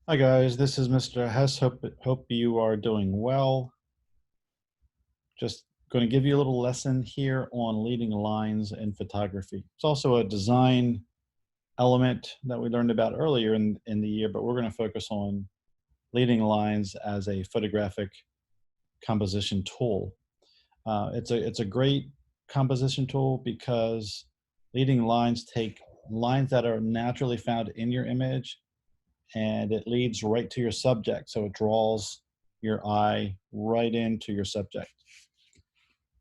Hi guys, this is Mr. Hess. Hope you are doing well. Just going to give you a little lesson here on leading lines in photography. It's also a design element that we learned about earlier in the year, but we're going to focus on leading lines as a photographic composition tool. It's a great composition tool because leading lines take lines that are naturally found in your image and it leads right to your subject. So it draws your eye right into your subject.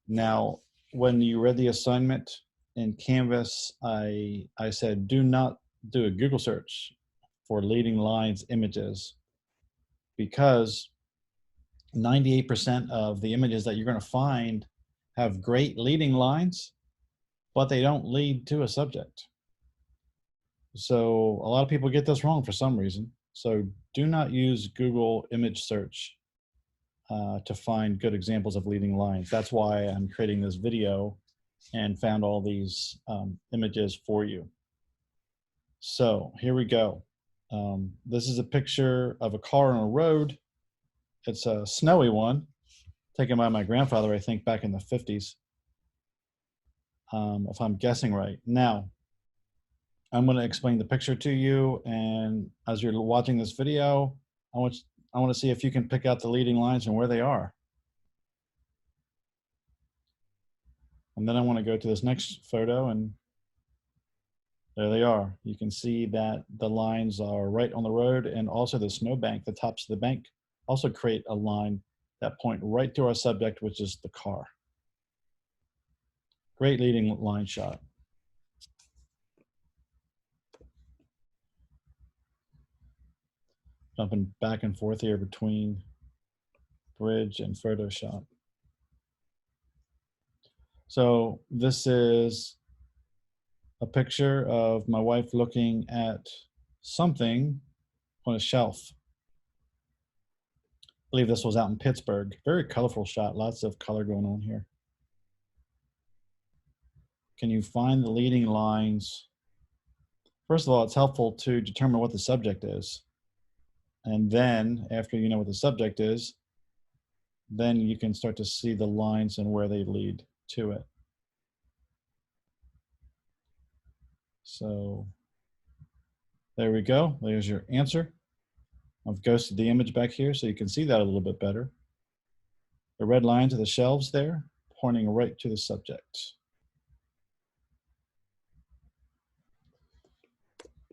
Now, when you read the assignment in Canvas, I said, do not do a Google search for leading lines images because 98% of the images that you're going to find have great leading lines, but they don't lead to a subject. So a lot of people get this wrong for some reason. So do not use Google image search to find good examples of leading lines. That's why I'm creating this video and found all these images for you. So here we go. This is a picture of a car on a road. It's a snowy one, taken by my grandfather, I think, back in the 50s, if I'm guessing right. Now, I'm going to explain the picture to you, and as you're watching this video, I want to see if you can pick out the leading lines and where they are. And then I want to go to this next photo, and there they are. You can see that the lines are right on the road, and also the snowbank, the tops of the bank, also create a line that point right to our subject, which is the car. Great leading line shot. Jumping back and forth here between bridge and Photoshop. So this is a picture of my wife looking at something on a shelf. I believe this was out in Pittsburgh. Very colorful shot, lots of color going on here. Can you find the leading lines? First of all, it's helpful to determine what the subject is. And then after you know what the subject is, then you can start to see the lines and where they lead to it. So there we go. There's your answer. I've ghosted the image back here so you can see that a little bit better. The red lines are the shelves there, pointing right to the subject.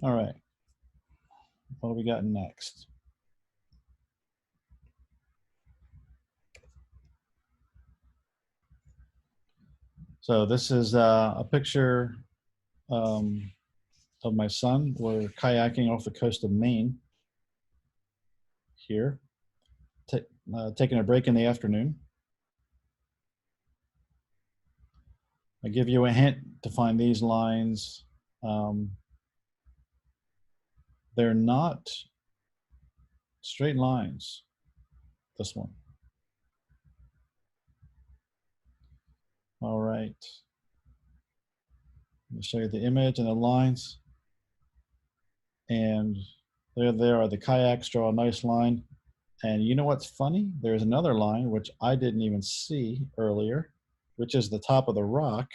All right, what do we got next? So this is a picture of my son. We're kayaking off the coast of Maine here, taking a break in the afternoon. I give you a hint to find these lines. They're not straight lines, this one. All right. Let me show you the image and the lines. And there are the kayaks, draw a nice line. And you know what's funny? There's another line, which I didn't even see earlier, which is the top of the rock,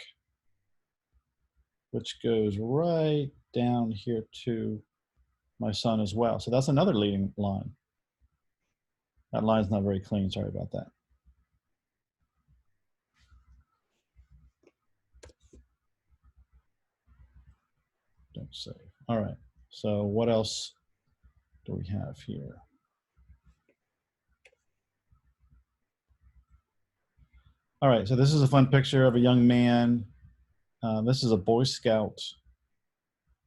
which goes right down here to my son as well. So that's another leading line. That line's not very clean, sorry about that. Don't save. All right, so what else do we have here? All right, so this is a fun picture of a young man. This is a Boy Scout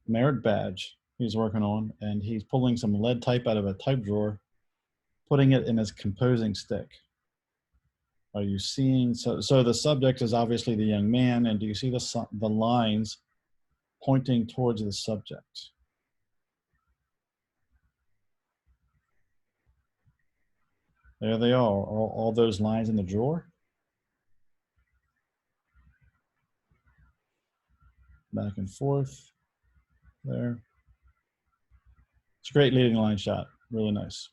merit badge he's working on, and he's pulling some lead type out of a type drawer, putting it in his composing stick. Are you seeing, so the subject is obviously the young man, and do you see the lines pointing towards the subject? There they are, all those lines in the drawer. Back and forth there. It's a great leading line shot. Really nice.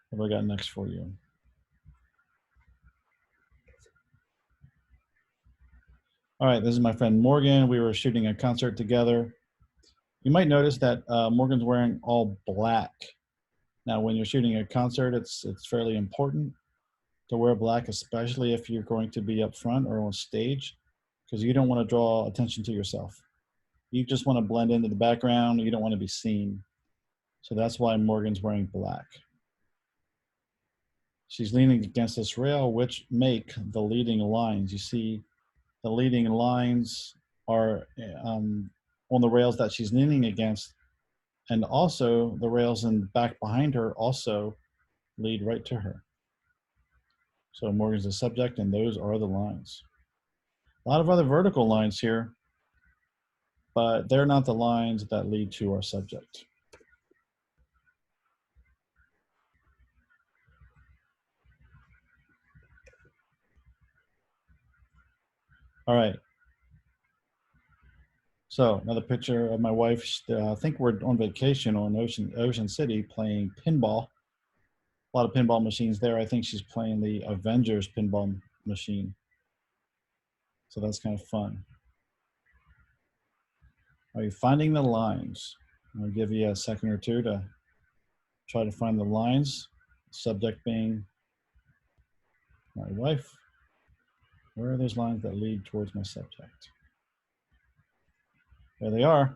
What do I got next for you? All right, this is my friend Morgan. We were shooting a concert together. You might notice that Morgan's wearing all black. Now, when you're shooting a concert, it's fairly important to wear black, especially if you're going to be up front or on stage, because you don't want to draw attention to yourself. You just want to blend into the background. You don't want to be seen. So that's why Morgan's wearing black. She's leaning against this rail, which make the leading lines. You see, the leading lines are on the rails that she's leaning against, and also the rails in back behind her also lead right to her. So Morgan's the subject, and those are the lines. A lot of other vertical lines here, but they're not the lines that lead to our subject. All right. So another picture of my wife. I think we're on vacation on Ocean City playing pinball. A lot of pinball machines there. I think she's playing the Avengers pinball machine. So that's kind of fun. Are you finding the lines? I'll give you a second or two to try to find the lines. Subject being my wife. Where are those lines that lead towards my subject? There they are.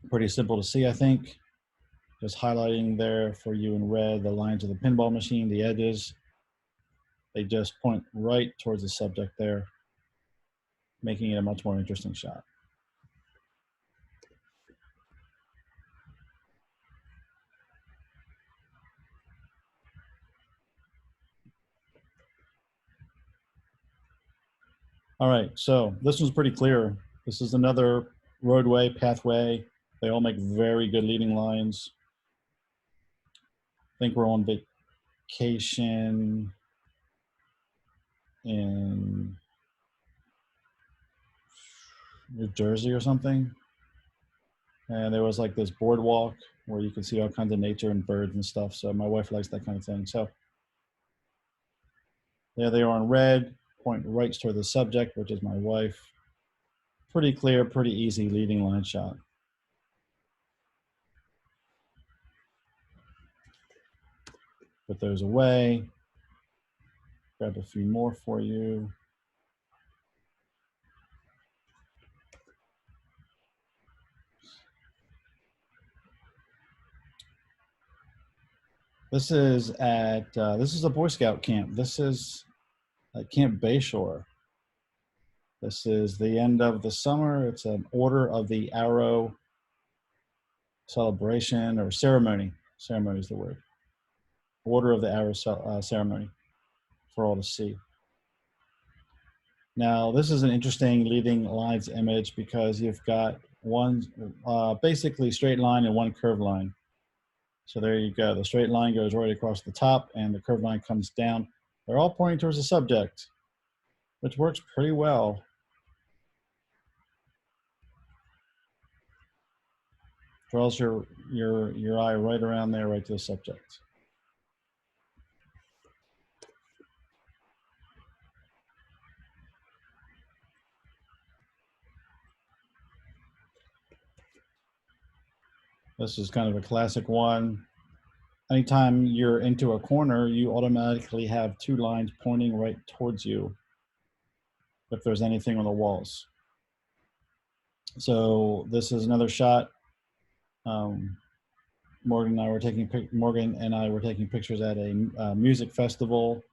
Pretty simple to see, I think. Just highlighting there for you in red the lines of the pinball machine, the edges. They just point right towards the subject there, making it a much more interesting shot. All right, so this one's pretty clear. This is another roadway, pathway. They all make very good leading lines. I think we're on vacation in New Jersey or something. And there was like this boardwalk where you could see all kinds of nature and birds and stuff. So my wife likes that kind of thing. So there they are in red, point right toward the subject, which is my wife. Pretty clear, pretty easy leading line shot. Put those away. Grab a few more for you. This is at this is a Boy Scout camp. This is at Camp Bayshore. This is the end of the summer. It's an Order of the Arrow celebration or ceremony. Ceremony is the word. Order of the Arrow ceremony for all to see. Now, this is an interesting leading lines image because you've got one basically straight line and one curved line. So there you go. The straight line goes right across the top and the curved line comes down. They're all pointing towards the subject, which works pretty well. Draws your eye right around there, right to the subject. This is kind of a classic one. Anytime you're into a corner, you automatically have two lines pointing right towards you if there's anything on the walls. So this is another shot. Morgan and I were taking pictures at a music festival,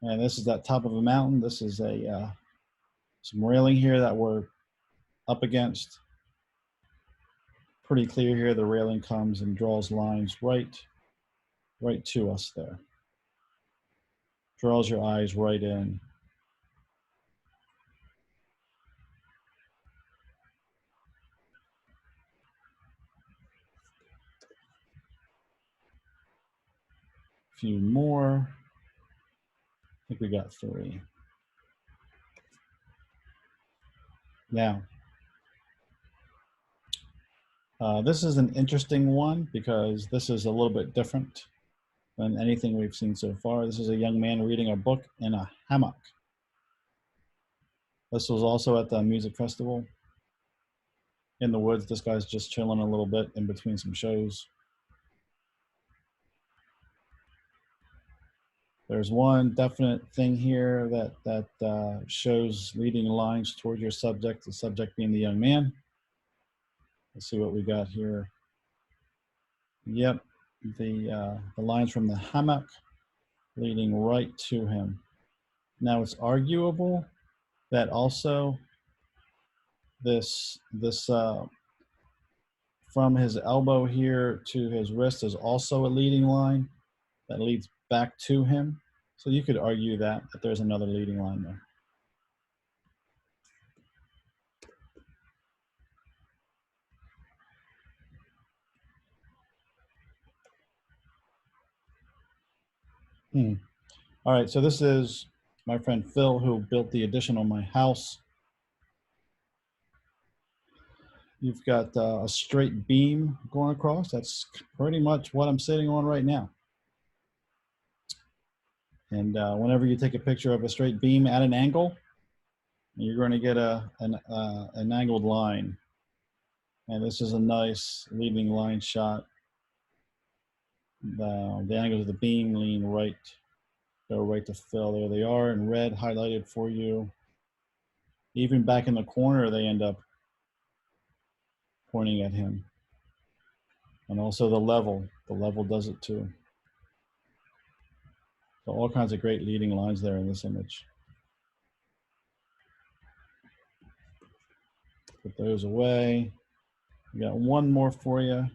and this is that top of a mountain. This is a some railing here that we're up against. Pretty clear here. The railing comes and draws lines right to us there. Draws your eyes right in. A few more. I think we got 3. Now, This is an interesting one because this is a little bit different than anything we've seen so far. This is a young man reading a book in a hammock. This was also at the music festival in the woods. This guy's just chilling a little bit in between some shows. There's one definite thing here that shows leading lines toward your subject, the subject being the young man. Let's see what we got here. Yep, the lines from the hammock leading right to him. Now it's arguable that also this from his elbow here to his wrist is also a leading line that leads back to him. So you could argue that there's another leading line there. All right, so this is my friend Phil who built the addition on my house. You've got a straight beam going across. That's pretty much what I'm sitting on right now. And whenever you take a picture of a straight beam at an angle, you're going to get an angled line. And this is a nice leading line shot. The angles of the beam lean right, go right to Phil. There they are in red, highlighted for you. Even back in the corner, they end up pointing at him. And also the level does it too. So all kinds of great leading lines there in this image. Put those away. We got one more for you.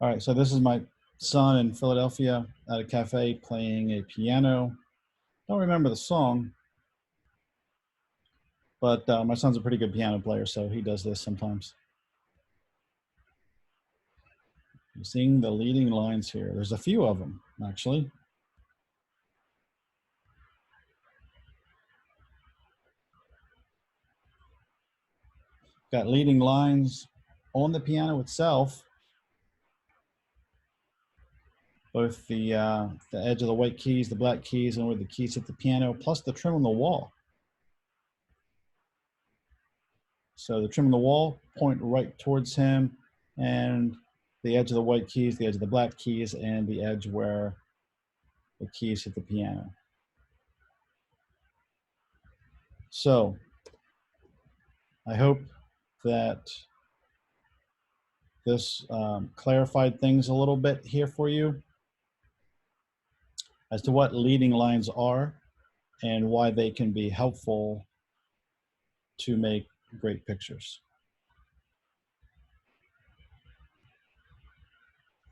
All right, so this is my son in Philadelphia at a cafe playing a piano. Don't remember the song, but my son's a pretty good piano player, so he does this sometimes. You're seeing the leading lines here. There's a few of them, actually. Got leading lines on the piano itself, both the edge of the white keys, the black keys, and where the keys hit the piano, plus the trim on the wall. So the trim on the wall point right towards him, and the edge of the white keys, the edge of the black keys, and the edge where the keys hit the piano. So I hope that this clarified things a little bit here for you as to what leading lines are and why they can be helpful to make great pictures.